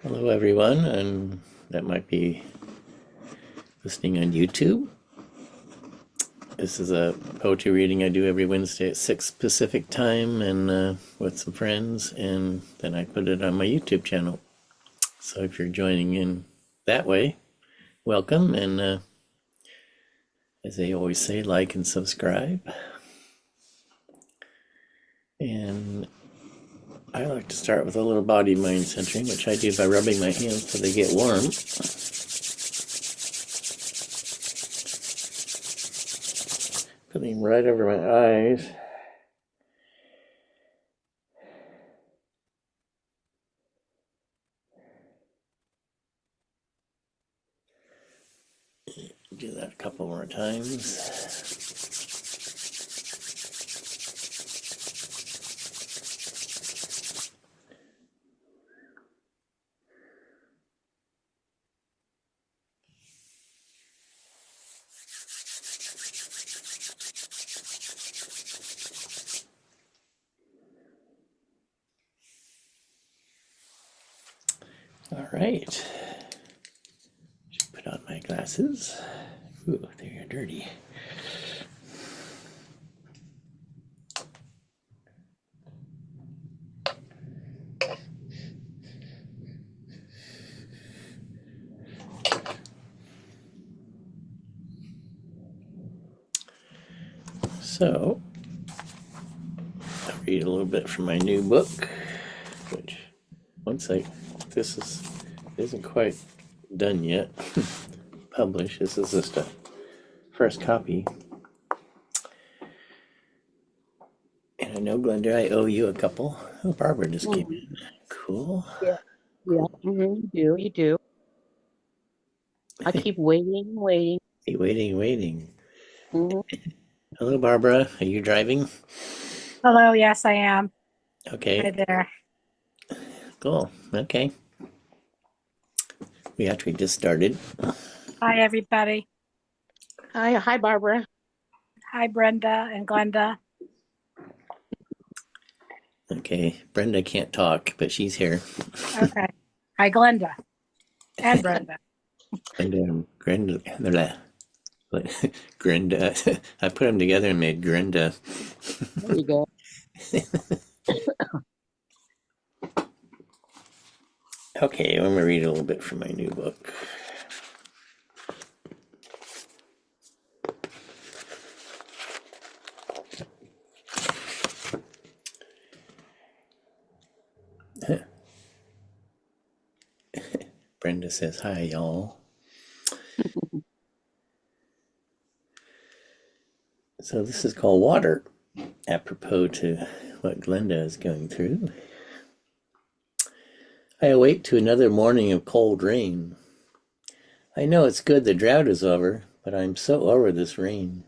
Hello, everyone, and that might be listening on YouTube. This is a poetry reading I do every Wednesday at 6 Pacific time and with some friends, and then I put it on my YouTube channel. So if you're joining in that way, welcome, and as they always say, like and subscribe. And I like to start with a little body mind centering, which I do by rubbing my hands till they get warm. Putting right over my eyes. Do that a couple more times. All right. Should put on my glasses. Ooh, they're dirty. So, I'll read a little bit from my new book, which this isn't quite done yet. Published. This is just a first copy. And I know, Glenda, I owe you a couple. Oh, Barbara just came in. Cool. Yeah, you do. I keep waiting. Hey, waiting. Mhm. Hello, Barbara. Are you driving? Hello, yes, I am. Okay, Hi there. cool. Okay. We actually just started. Hi, everybody. Hi, Barbara. Hi, Brenda and Glenda. Okay, Brenda can't talk, but she's here. Okay. Hi, Glenda and Brenda. Grenda. I put them together and made Grenda. There you go. Okay, I'm going to read a little bit from my new book. Brenda says, hi, y'all. So this is called Water, apropos to what Glenda is going through. I awake to another morning of cold rain. I know it's good the drought is over, but I'm so over this rain.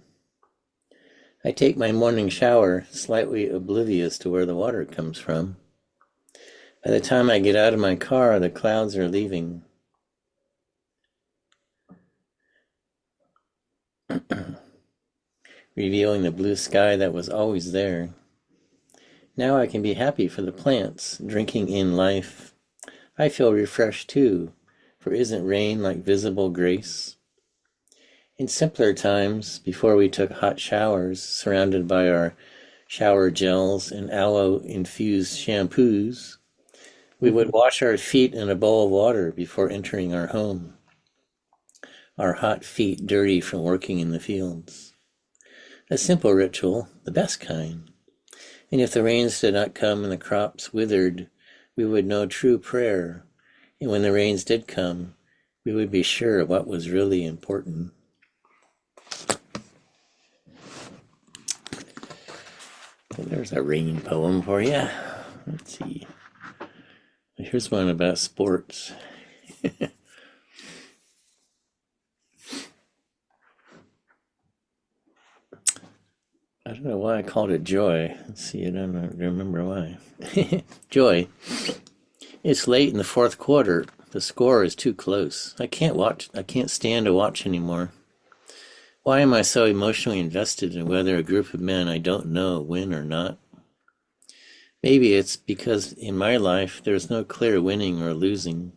I take my morning shower, slightly oblivious to where the water comes from. By the time I get out of my car, the clouds are leaving. Revealing the blue sky that was always there. Now I can be happy for the plants, drinking in life. I feel refreshed too, for isn't rain like visible grace? In simpler times, before we took hot showers, surrounded by our shower gels and aloe-infused shampoos, we would wash our feet in a bowl of water before entering our home. Our hot feet dirty from working in the fields. A simple ritual, the best kind. And if the rains did not come and the crops withered, we would know true prayer. And when the rains did come, we would be sure of what was really important. So there's a rain poem for you. Let's see. Here's one about sports. I don't know why I called it Joy. Let's see, I don't remember why. Joy. It's late in the fourth quarter. The score is too close. I can't stand to watch anymore. Why am I so emotionally invested in whether a group of men I don't know win or not? Maybe it's because in my life there's no clear winning or losing.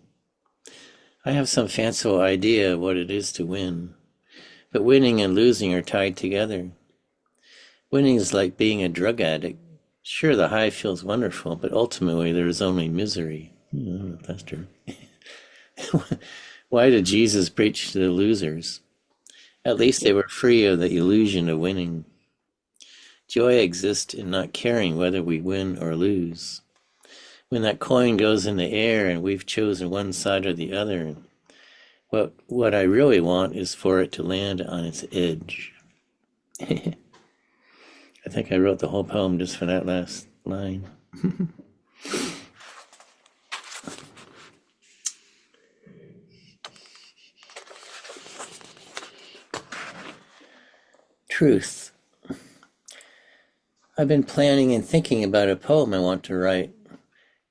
I have some fanciful idea of what it is to win, but winning and losing are tied together. Winning is like being a drug addict. Sure, the high feels wonderful, but ultimately there is only misery. I don't know if that's true. Why did Jesus preach to the losers? At least they were free of the illusion of winning. Joy exists in not caring whether we win or lose. When that coin goes in the air and we've chosen one side or the other, what I really want is for it to land on its edge. I think I wrote the whole poem just for that last line. Truth. I've been planning and thinking about a poem I want to write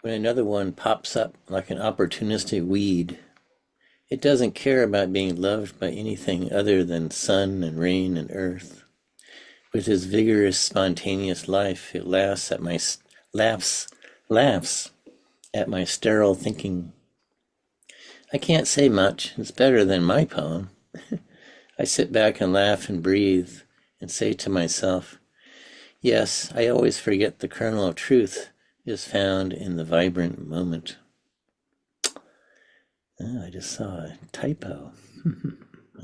when another one pops up like an opportunistic weed. It doesn't care about being loved by anything other than sun and rain and earth. With its vigorous, spontaneous life, it laughs at my sterile thinking. I can't say much. It's better than my poem. I sit back and laugh and breathe and say to myself, yes, I always forget the kernel of truth is found in the vibrant moment. Oh, I just saw a typo.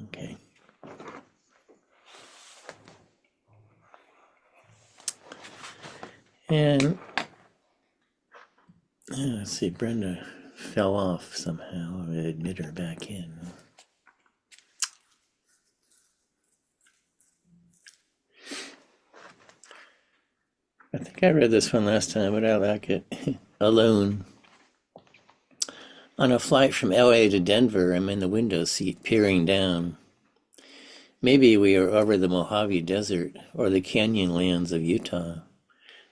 Okay. And let's see, Brenda fell off somehow. I admit her back in. I think I read this one last time, but I like it. Alone. On a flight from LA to Denver, I'm in the window seat peering down. Maybe we are over the Mojave Desert or the canyon lands of Utah.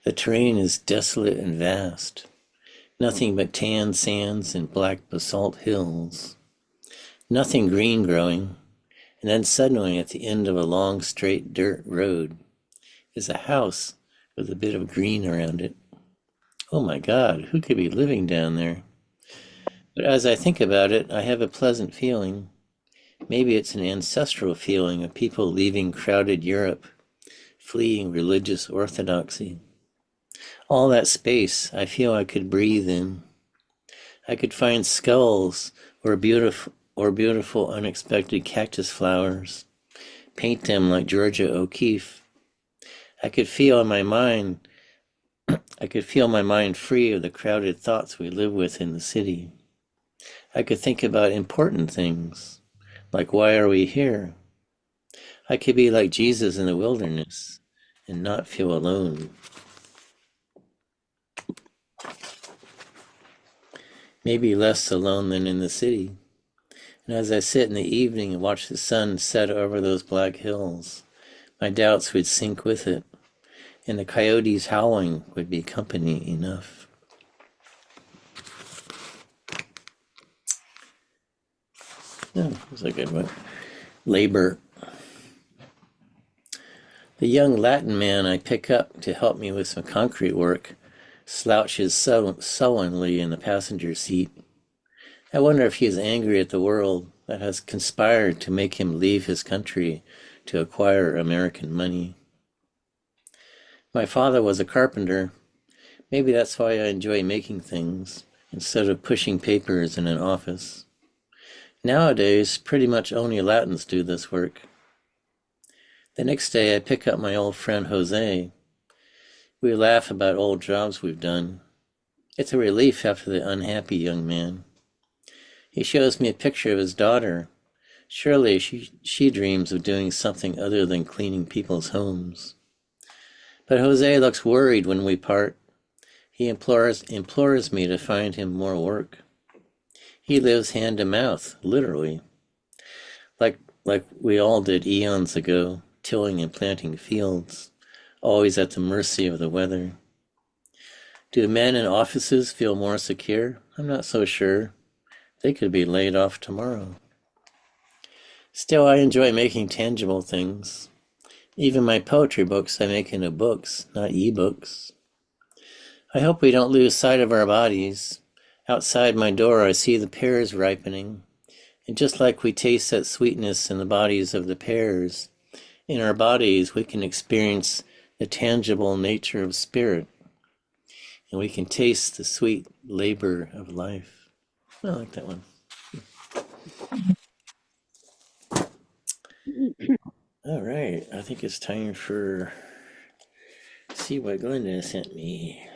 The terrain is desolate and vast. Nothing but tan sands and black basalt hills. Nothing green growing. And then suddenly at the end of a long straight dirt road is a house with a bit of green around it. Oh my God, who could be living down there? But as I think about it, I have a pleasant feeling. Maybe it's an ancestral feeling of people leaving crowded Europe, fleeing religious orthodoxy. All that space I feel I could breathe in. I could find skulls or beautiful unexpected cactus flowers, paint them like Georgia O'Keeffe. I could feel my mind free of the crowded thoughts we live with in the city. I could think about important things, like why are we here? I could be like Jesus in the wilderness and not feel alone. Maybe less alone than in the city. And as I sit in the evening and watch the sun set over those black hills, my doubts would sink with it, and the coyotes howling would be company enough. Oh, that's a good one. Labor. The young Latin man I pick up to help me with some concrete work slouches sullenly in the passenger seat. I wonder if he is angry at the world that has conspired to make him leave his country to acquire American money. My father was a carpenter. Maybe that's why I enjoy making things instead of pushing papers in an office. Nowadays, pretty much only Latins do this work. The next day, I pick up my old friend Jose. We laugh about old jobs we've done. It's a relief after the unhappy young man. He shows me a picture of his daughter. Surely she dreams of doing something other than cleaning people's homes. But Jose looks worried when we part. He implores me to find him more work. He lives hand to mouth, literally. Like we all did eons ago, tilling and planting fields, always at the mercy of the weather. Do men in offices feel more secure? I'm not so sure. They could be laid off tomorrow. Still, I enjoy making tangible things. Even my poetry books I make into books, not e-books. I hope we don't lose sight of our bodies. Outside my door I see the pears ripening, And just like we taste that sweetness in the bodies of the pears, in our bodies we can experience the tangible nature of spirit, and we can taste the sweet labor of life. I like that one. All right, I think it's time for see what Glenda sent me.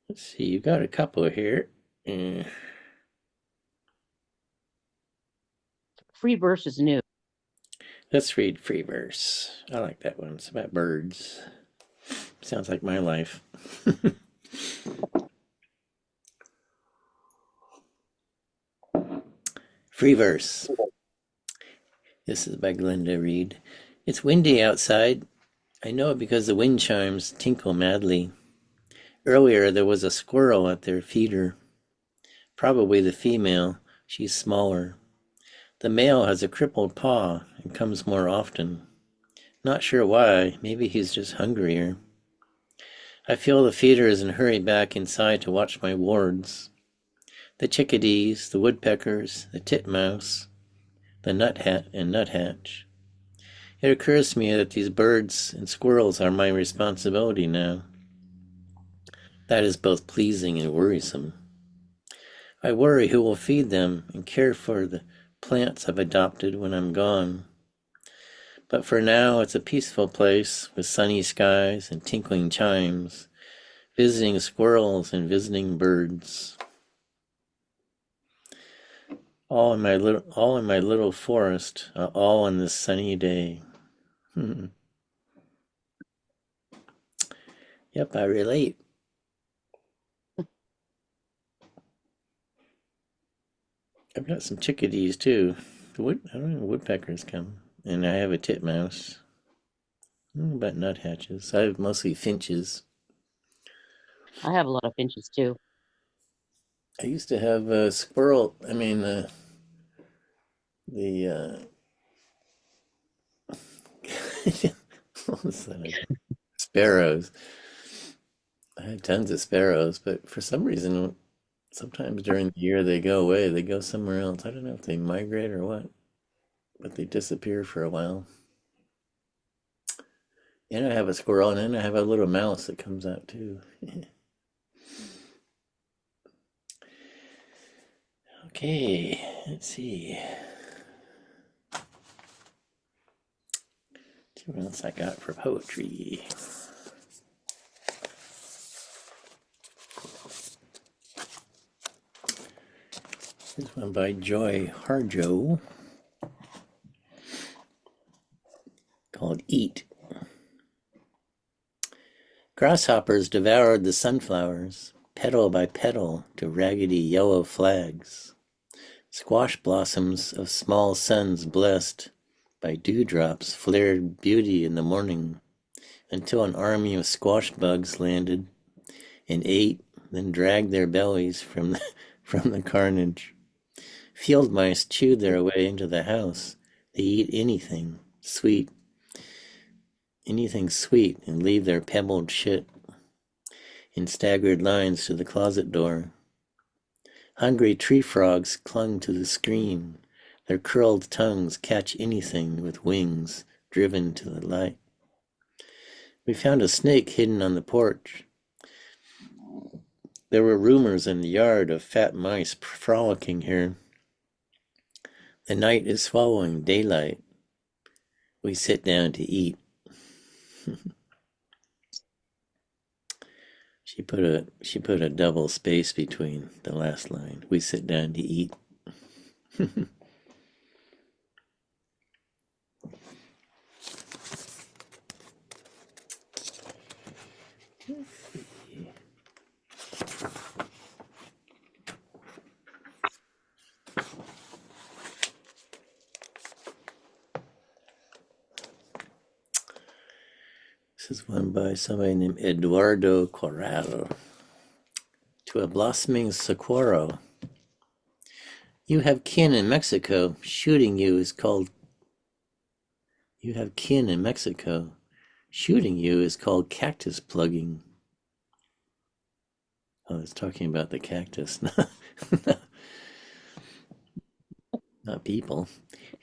Let's see, you got a couple here. Free verse is new. Let's read free verse. I like that one. It's about birds. Sounds like my life. Free verse. This is by Glenda Reed. It's windy outside. I know it because the wind chimes tinkle madly. Earlier there was a squirrel at their feeder. Probably the female. She's smaller. The male has a crippled paw and comes more often. Not sure why. Maybe he's just hungrier. I feel the feeders and hurry back inside to watch my wards. The chickadees, the woodpeckers, the titmouse, the nuthatch. It occurs to me that these birds and squirrels are my responsibility now. That is both pleasing and worrisome. I worry who will feed them and care for the plants I've adopted when I'm gone. But for now, it's a peaceful place with sunny skies and tinkling chimes, visiting squirrels and visiting birds. All in my little forest, all on this sunny day. Yep, I relate. I've got some chickadees too. I don't know, woodpeckers come, and I have a titmouse. I don't know about nuthatches. I have mostly finches. I have a lot of finches too. I used to have a squirrel. I mean, the what was that? Sparrows. I had tons of sparrows, but for some reason, sometimes during the year they go away. They go somewhere else. I don't know if they migrate or what, but they disappear for a while. And I have a squirrel, and then I have a little mouse that comes out too. Okay, let's see. See what else I got for poetry. This one by Joy Harjo called Eat. Grasshoppers devoured the sunflowers, petal by petal to raggedy yellow flags. Squash blossoms of small suns blessed by dewdrops flared beauty in the morning until an army of squash bugs landed and ate, then dragged their bellies from the carnage. Field mice chewed their way into the house. They eat anything sweet, and leave their pebbled shit in staggered lines to the closet door. Hungry tree frogs clung to the screen. Their curled tongues catch anything with wings driven to the light. We found a snake hidden on the porch. There were rumors in the yard of fat mice frolicking here. The night is swallowing daylight. We sit down to eat. She put a double space between the last line. We sit down to eat. This is one by somebody named Eduardo Corral. To a blossoming saguaro, You have kin in Mexico. Shooting you is called. You have kin in Mexico. Shooting you is called cactus plugging. Oh, it's talking about the cactus, not people.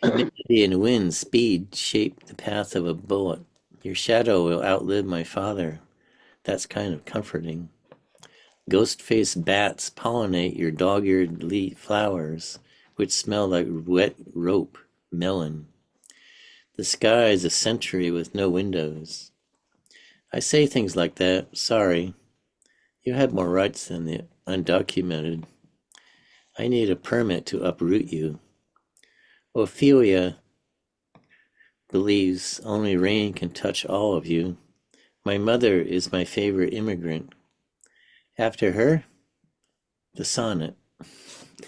Humidity and wind speed shape the path of a bullet. Your shadow will outlive my father. That's kind of comforting. Ghost-faced bats pollinate your dog-eared leaf flowers, which smell like wet rope, melon. The sky is a century with no windows. I say things like that. Sorry. You have more rights than the undocumented. I need a permit to uproot you. Ophelia believes only rain can touch all of you. My mother is my favorite immigrant. After her, the sonnet.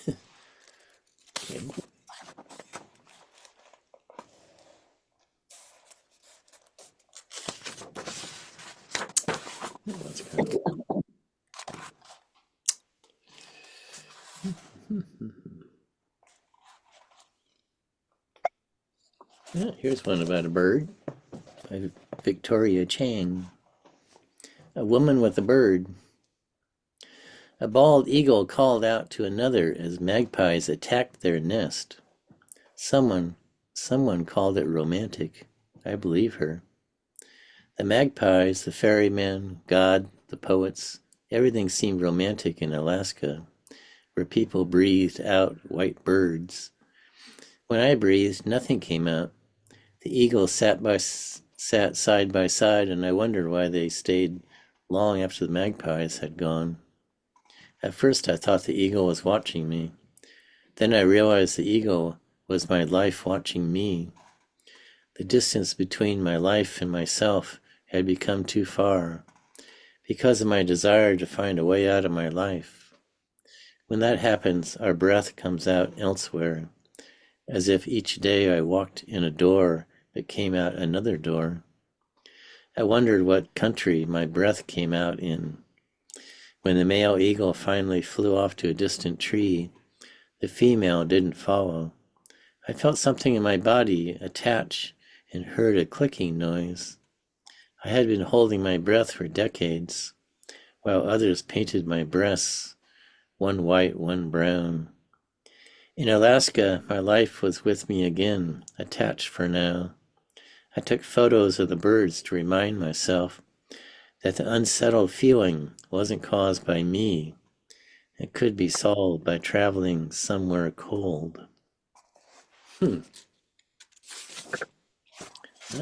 Okay. That's kind of cool. Yeah, here's one about a bird by Victoria Chang. A woman with a bird. A bald eagle called out to another as magpies attacked their nest. Someone called it romantic. I believe her. The magpies, the ferrymen, God, the poets, everything seemed romantic in Alaska, where people breathed out white birds. When I breathed, nothing came out. The eagles sat side by side, and I wondered why they stayed long after the magpies had gone. At first I thought the eagle was watching me. Then I realized the eagle was my life watching me. The distance between my life and myself had become too far because of my desire to find a way out of my life. When that happens, our breath comes out elsewhere, as if each day I walked in a door that came out another door. I wondered what country my breath came out in. When the male eagle finally flew off to a distant tree, the female didn't follow. I felt something in my body attach and heard a clicking noise. I had been holding my breath for decades, while others painted my breasts, one white, one brown. In Alaska, my life was with me again, attached for now. I took photos of the birds to remind myself that the unsettled feeling wasn't caused by me. It could be solved by traveling somewhere cold. That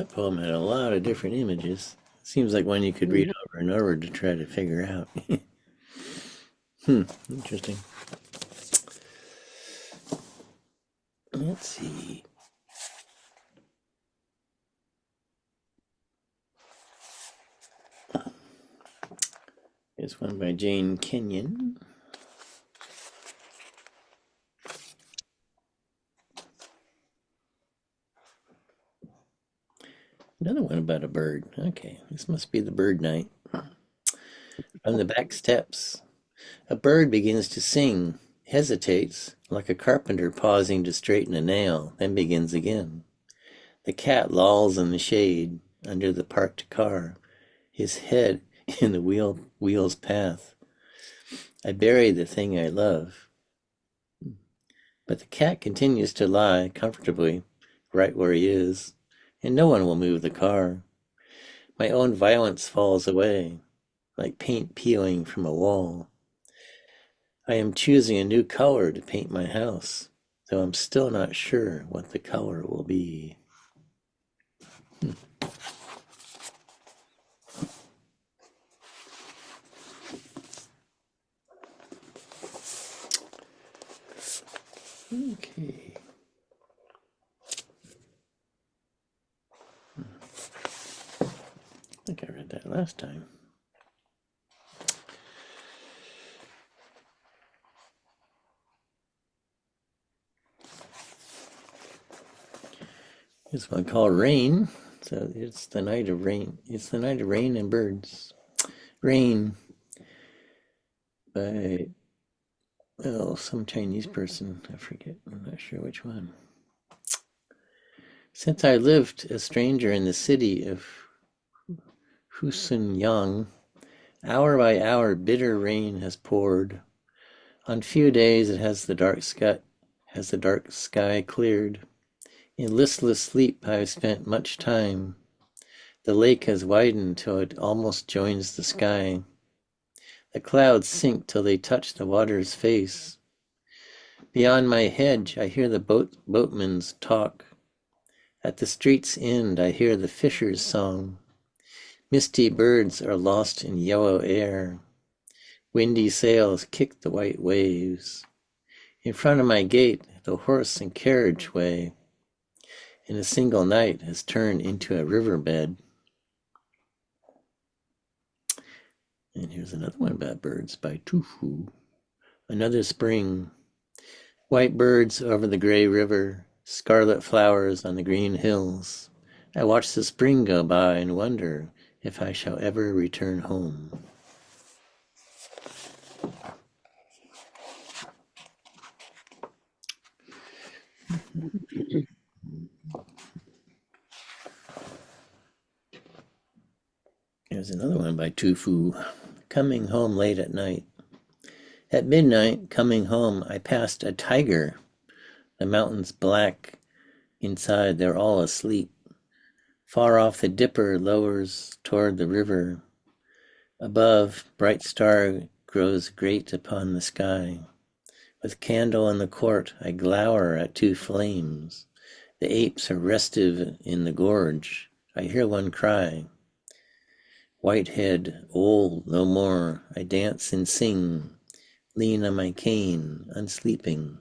poem had a lot of different images. Seems like one you could read over and over to try to figure out. Interesting. Let's see. Here's one by Jane Kenyon. Another one about a bird. Okay, this must be the bird night. On the back steps, a bird begins to sing, hesitates, like a carpenter pausing to straighten a nail, then begins again. The cat lolls in the shade under the parked car, his head in the wheel's path. I bury the thing I love. But the cat continues to lie comfortably right where he is, and no one will move the car. My own violence falls away, like paint peeling from a wall. I am choosing a new color to paint my house, though I'm still not sure what the color will be. Okay. I think I read that last time. Here's one called Rain. So it's the night of rain. It's the night of rain and birds. Rain by Oh, some Chinese person. I forget. I'm not sure which one. Since I lived a stranger in the city of Husunyang, hour by hour bitter rain has poured. On few days it has the dark sky cleared. In listless sleep I have spent much time. The lake has widened till it almost joins the sky. The clouds sink till they touch the water's face. Beyond my hedge I hear the boatmen's talk. At the street's end I hear the fisher's song. Misty birds are lost in yellow air. Windy sails kick the white waves. In front of my gate the horse and carriage way in a single night has turned into a riverbed. And here's another one about birds by Tufu. Another spring. White birds over the gray river, scarlet flowers on the green hills. I watch the spring go by and wonder if I shall ever return home. Here's another one by Tufu. Coming home late at night. At midnight, coming home, I passed a tiger. The mountains black. Inside, they're all asleep. Far off, the dipper lowers toward the river. Above, bright star grows great upon the sky. With candle in the court, I glower at two flames. The apes are restive in the gorge. I hear one cry. Whitehead, old, no more, I dance and sing, lean on my cane, unsleeping.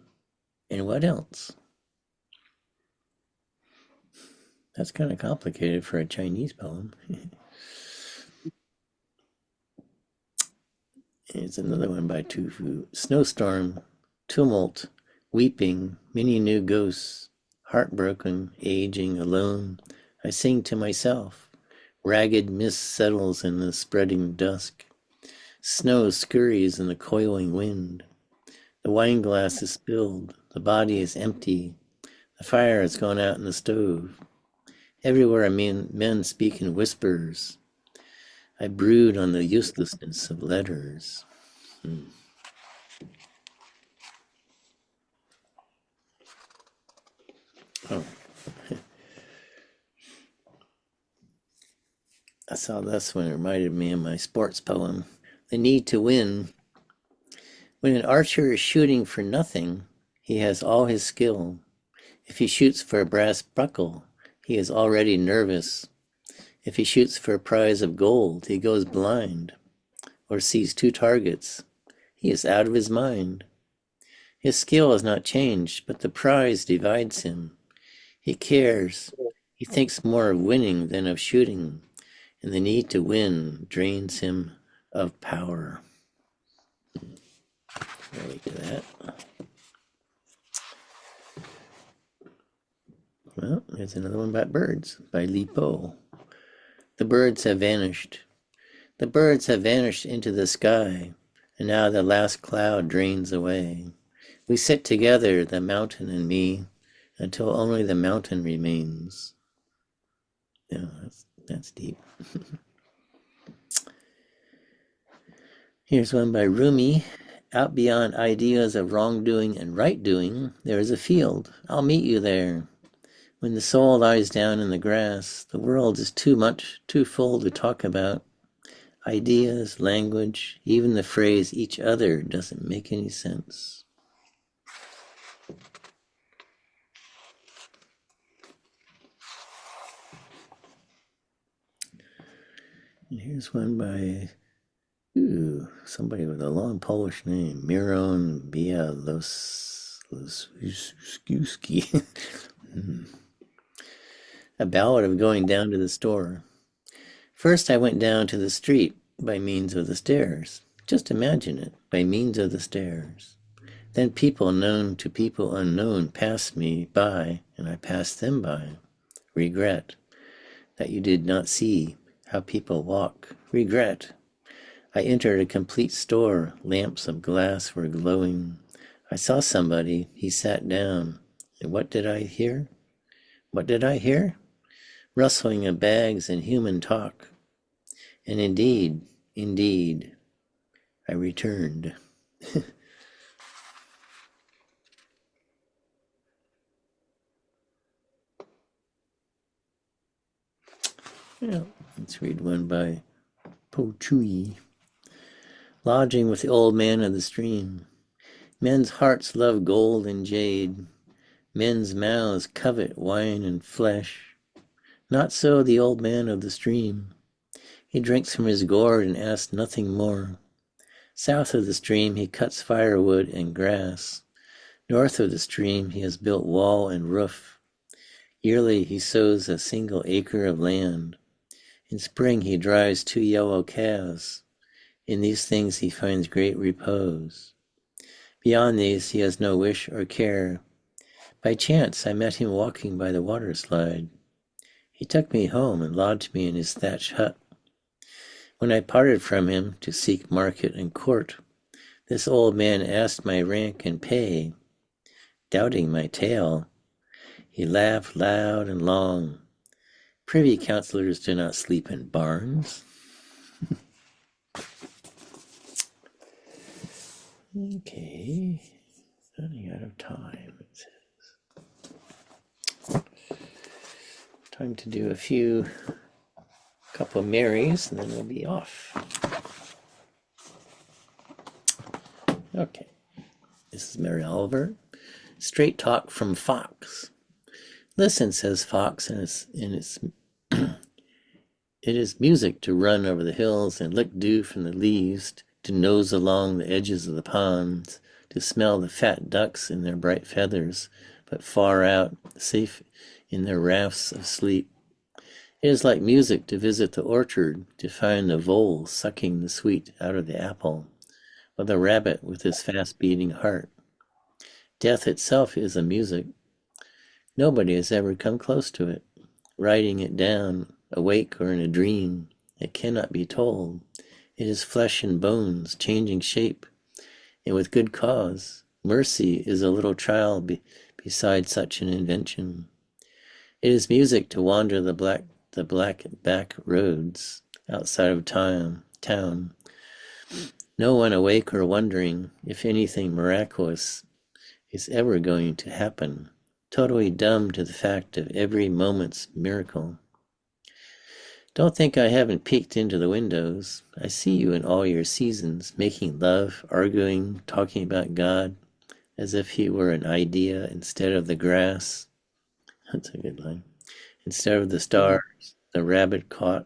And what else? That's kind of complicated for a Chinese poem. Here's another one by Tufu. Snowstorm, tumult, weeping, many new ghosts, heartbroken, aging, alone. I sing to myself. Ragged mist settles in the spreading dusk. Snow scurries in the coiling wind. The wine glass is spilled. The body is empty. The fire has gone out in the stove. Everywhere men speak in whispers. I brood on the uselessness of letters. Oh. I saw this one. It reminded me of my sports poem. The need to win. When an archer is shooting for nothing, he has all his skill. If he shoots for a brass buckle, he is already nervous. If he shoots for a prize of gold, he goes blind, or sees two targets. He is out of his mind. His skill has not changed, but the prize divides him. He cares. He thinks more of winning than of shooting, and the need to win drains him of power. Relate to that. Well, there's another one about birds by Li Po. The birds have vanished. The birds have vanished into the sky, and now the last cloud drains away. We sit together, the mountain and me, until only the mountain remains. Yeah, that's deep. Here's one by Rumi. Out beyond ideas of wrongdoing and right doing, there is a field. I'll meet you there. When the soul lies down in the grass, the world is too full to talk about. Ideas, language, even the phrase each other doesn't make any sense. And here's one by somebody with a long Polish name, Miron Białowski. A ballad of going down to the store. First I went down to the street by means of the stairs. Just imagine it, by means of the stairs. Then people known to people unknown passed me by, and I passed them by. Regret that you did not see how people walk. Regret. I entered a complete store. Lamps of glass were glowing. I saw somebody. He sat down. And what did I hear? What did I hear? Rustling of bags and human talk. And indeed, I returned. Well, let's read one by Po Chui. Lodging with the old man of the stream. Men's hearts love gold and jade. Men's mouths covet wine and flesh. Not so the old man of the stream. He drinks from his gourd and asks nothing more. South of the stream he cuts firewood and grass. North of the stream he has built wall and roof. Yearly he sows a single acre of land. In spring he drives 2 yellow calves. In these things he finds great repose. Beyond these he has no wish or care. By chance I met him walking by the water slide. He took me home and lodged me in his thatched hut. When I parted from him to seek market and court, this old man asked my rank and pay. Doubting my tale, he laughed loud and long. Privy councillors do not sleep in barns. Okay, running out of time, it says. Time to do a couple of Marys, and then we'll be off. Okay, this is Mary Oliver. Straight talk from Fox. Listen, says Fox, and it is music to run over the hills and lick dew from the leaves, to nose along the edges of the ponds, to smell the fat ducks in their bright feathers, but far out, safe in their rafts of sleep. It is like music to visit the orchard, to find the vole sucking the sweet out of the apple, or the rabbit with his fast-beating heart. Death itself is a music. Nobody has ever come close to it. Writing it down, awake or in a dream, it cannot be told. It is flesh and bones, changing shape, and with good cause. Mercy is a little child beside such an invention. It is music to wander the black back roads outside of town. No one awake or wondering if anything miraculous is ever going to happen. Totally dumb to the fact of every moment's miracle. Don't think I haven't peeked into the windows. I see you in all your seasons, making love, arguing, talking about God, as if he were an idea instead of the grass. That's a good line. Instead of the stars, the rabbit caught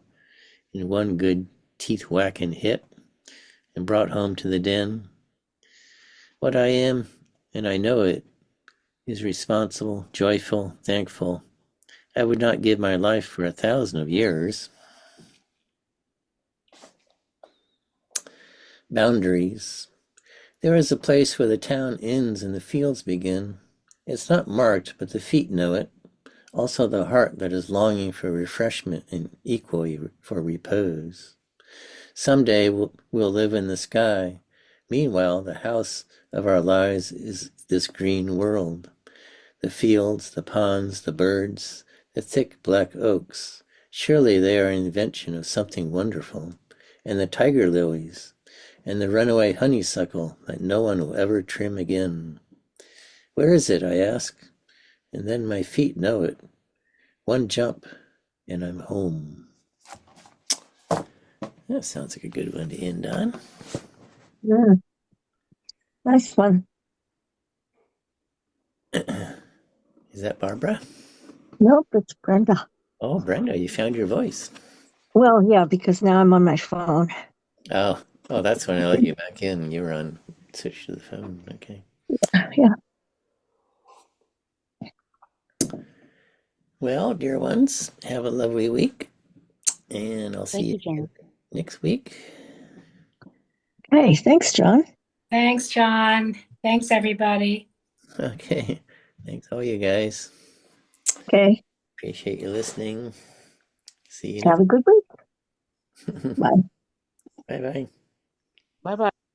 in one good teeth-whacking hit and brought home to the den. What I am, and I know it, is responsible, joyful, thankful. I would not give my life for 1,000 of years. Boundaries. There is a place where the town ends and the fields begin. It's not marked, but the feet know it. Also the heart that is longing for refreshment and equally for repose. Someday we'll live in the sky. Meanwhile, the house of our lives is this green world. The fields, the ponds, the birds, the thick black oaks. Surely they are an invention of something wonderful. And the tiger lilies, and the runaway honeysuckle that no one will ever trim again. Where is it, I ask, and then my feet know it. One jump, and I'm home. That sounds like a good one to end on. Yeah. Nice one. Is that Barbara? Nope, it's Brenda. Oh, Brenda, you found your voice. Well, yeah, because now I'm on my phone. Oh, that's when I let you back in. You were on, switch to the phone. Okay. Yeah. Well, dear ones, have a lovely week, and I'll see Thank you, you John. next week. Hey, thanks, John. Thanks, John. Thanks, everybody. Okay. Thanks, all you guys. Okay. Appreciate you listening. See you Have a good week. next. Bye. Bye-bye. Bye bye.